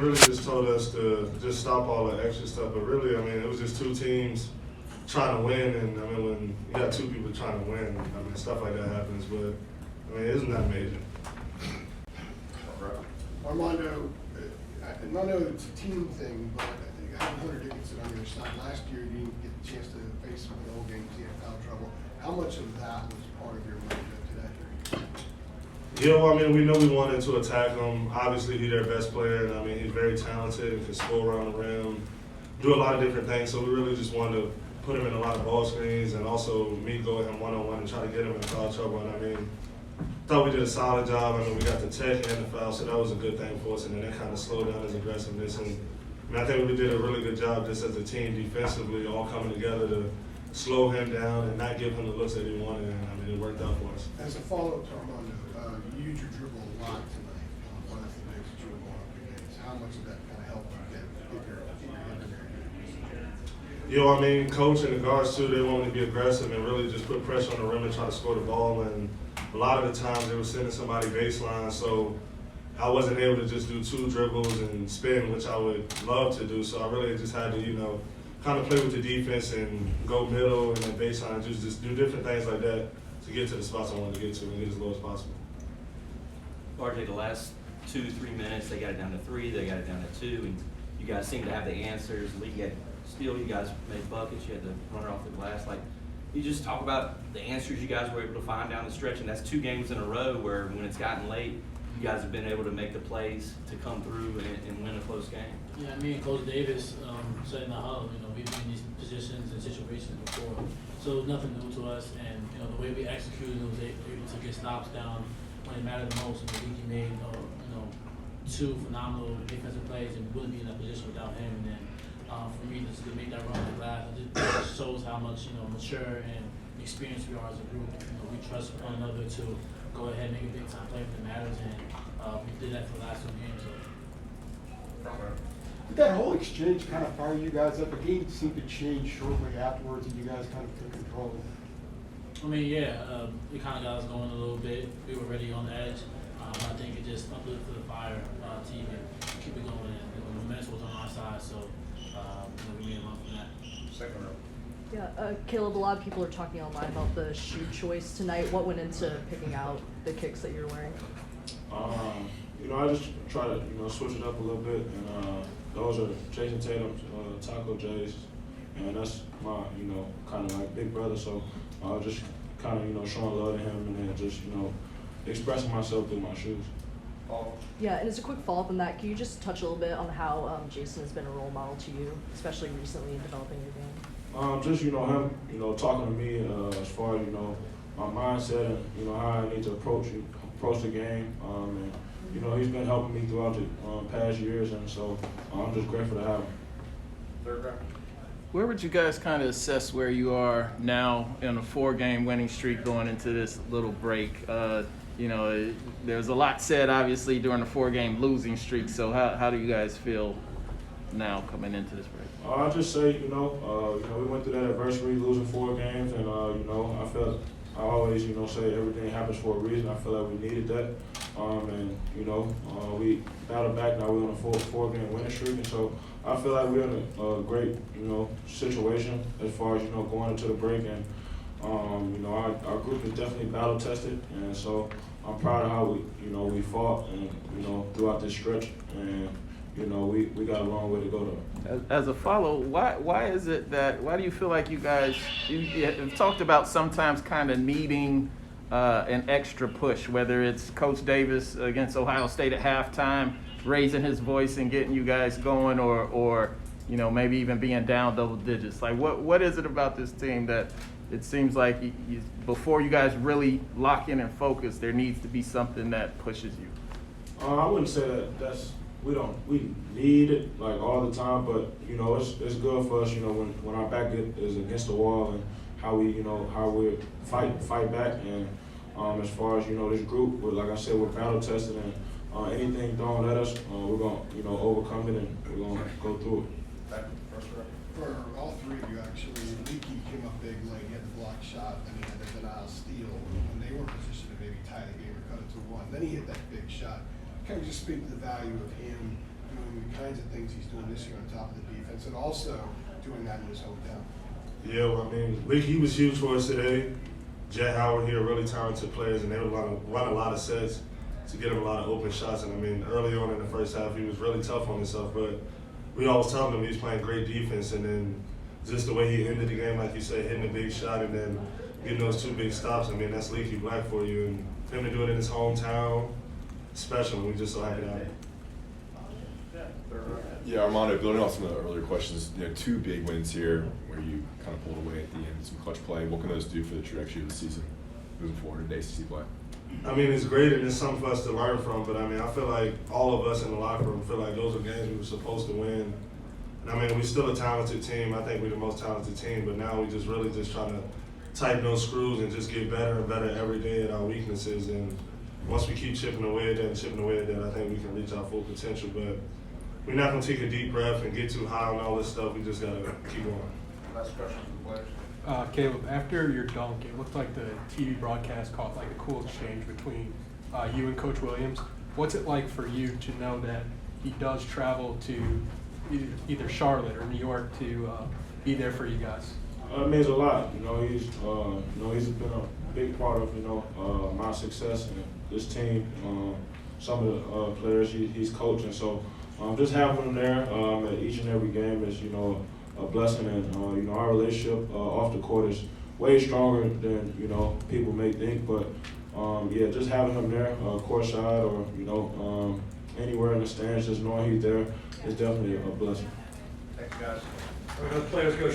Really just told us to just stop all the extra stuff, but really, I mean, it was just two teams trying to win, and I mean, when you got two people trying to win, I mean, stuff like that happens, but I mean, it's not major. Armando, I know it's a team thing, but you have Hunter Dickinson on your side. Last year, you didn't get the chance to face him in the whole game because he had foul trouble. How much of that was part of your motive today? Yeah, well, I mean, we know we wanted to attack him. Obviously, he's their best player, and I mean, he's very talented and can score around the rim, do a lot of different things. So we really just wanted to put him in a lot of ball screens, and also me go at him one-on-one and try to get him in foul trouble. And I mean, thought we did a solid job. I mean, we got the tech and the foul, so that was a good thing for us. And then that kind of slowed down his aggressiveness. And I mean, I think we did a really good job just as a team defensively, all coming together to slow him down and not give him the looks that he wanted. And I mean, it worked out for us. As a follow-up to Armando, you used your dribble a lot tonight. One of the things that you were going up against. How much of that kind of helped you get your hip in there? You know, I mean, coach and the guards too, they want me to be aggressive and really just put pressure on the rim and try to score the ball. And a lot of the times they were sending somebody baseline, so I wasn't able to just do two dribbles and spin, which I would love to do. So I really just had to, you know, kind of play with the defense and go middle and then baseline and just do different things like that to get to the spots I wanted to get to and get as low as possible. RJ, the last 2-3 minutes, they got it down to 3, they got it down to 2, and you guys seem to have the answers. Leaky had steal, you guys made buckets, you had the runner off the glass. Like, you just talk about the answers you guys were able to find down the stretch, and that's 2 games in a row where when it's gotten late, you guys have been able to make the plays to come through and win a close game. Yeah, me and Coach Davis said in the huddle, you know, we've been in these positions and situations before, so it was nothing new to us. And you know, the way we executed, was able to get stops down when it mattered the most. And Leaky made, you know, 2 phenomenal defensive plays, and we wouldn't be in that position without him. And then for me to make that run to the glass, it just shows how much, you know, mature and experienced we are as a group. You know, we trust one another to go ahead and make a big time play when it matters, and we did that for the last 2 games. So. Did that whole exchange kind of fire you guys up? The game seemed to change shortly afterwards, and you guys kind of took control. I mean, yeah, it kind of got us going a little bit. We were already on the edge. I think it just uplifted the fire to even keep it going. And the momentum was on our side, so you know, we made a run from that. Second row. Yeah, Caleb, a lot of people are talking online about the shoe choice tonight. What went into picking out the kicks that you're wearing? You know, I just try to, you know, switch it up a little bit, and those are Jason Tatum's Taco J's, and that's my, you know, kind of like big brother, so just kind of, you know, showing love to him and then just, you know, expressing myself through my shoes. Yeah, and as a quick follow-up on that, can you just touch a little bit on how Jason has been a role model to you, especially recently in developing your game? Just, you know, him, you know, talking to me as far as, you know, my mindset and, you know, how I need to approach the game. And, you know, he's been helping me throughout the past years, and so I'm just grateful to have him. Third row. Where would you guys kind of assess where you are now in a 4-game winning streak going into this little break? You know, there's a lot said, obviously, during the 4-game losing streak. So how do you guys feel now coming into this break? I just say, you know, we went through that adversity, losing 4 games, and you know, I always, you know, say everything happens for a reason. I feel like we needed that, and you know, we battled back. Now we're on a 4-game winning streak, and so I feel like we're in a great, you know, situation as far as, you know, going into the break, and you know, our group is definitely battle tested, and so I'm proud of how we fought, and you know, throughout this stretch, and you know, we got a long way to go though. As a follow, why is it that, why do you feel like you guys, you have talked about sometimes kind of needing an extra push, whether it's Coach Davis against Ohio State at halftime, raising his voice and getting you guys going, or you know, maybe even being down double digits? Like, what is it about this team that it seems like before you guys really lock in and focus, there needs to be something that pushes you? I wouldn't say that's we need it like all the time, but you know, it's good for us, you know, when our back is against the wall, and how we fight back. And as far as, you know, this group, like I said, we're battle tested, and anything thrown at us, we're gonna, you know, overcome it, and we're gonna go through it. Back to the first row. For all 3 of you, actually, Leaky came up big late. He had the block shot, then he had the denial steal when they were in position to maybe tie the game or cut it to 1. Then he hit that big shot. Kind of just speak to the value of him doing the kinds of things he's doing this year on top of the defense, and also doing that in his hometown. Yeah, well, I mean, Leaky was huge for us today. Jet Howard here, really talented players, and they would run a lot of sets to get him a lot of open shots. And I mean, early on in the first half, he was really tough on himself, but we always telling him he was playing great defense, and then just the way he ended the game, like you said, hitting a big shot and then getting those 2 big stops. I mean, that's Leaky Black for you, and him to do it in his hometown, special. We just so happy to have him. Yeah, Armando, building off some of the earlier questions, 2 big wins here where you kind of pulled away at the end, some clutch play. What can those do for the trajectory of the season moving forward in ACC play? I mean, it's great and it's something for us to learn from, but I mean, I feel like all of us in the locker room feel like those are games we were supposed to win. And I mean, we're still a talented team. I think we're the most talented team, but now we just really just trying to tighten those screws and just get better and better every day at our weaknesses. And once we keep chipping away at that and chipping away at that, I think we can reach our full potential. But we're not going to take a deep breath and get too high on all this stuff. We just got to keep going. Last question from the players. Caleb, after your dunk, it looked like the TV broadcast caught like a cool exchange between you and Coach Williams. What's it like for you to know that he does travel to either Charlotte or New York to be there for you guys? It means a lot. He's been a big part of my success and this team. Some of the players he's coaching. So just having him there at each and every game is a blessing. And our relationship off the court is way stronger than people may think. But yeah, just having him there, courtside or anywhere in the stands, just knowing he's there is definitely a blessing. Thanks, guys. Players go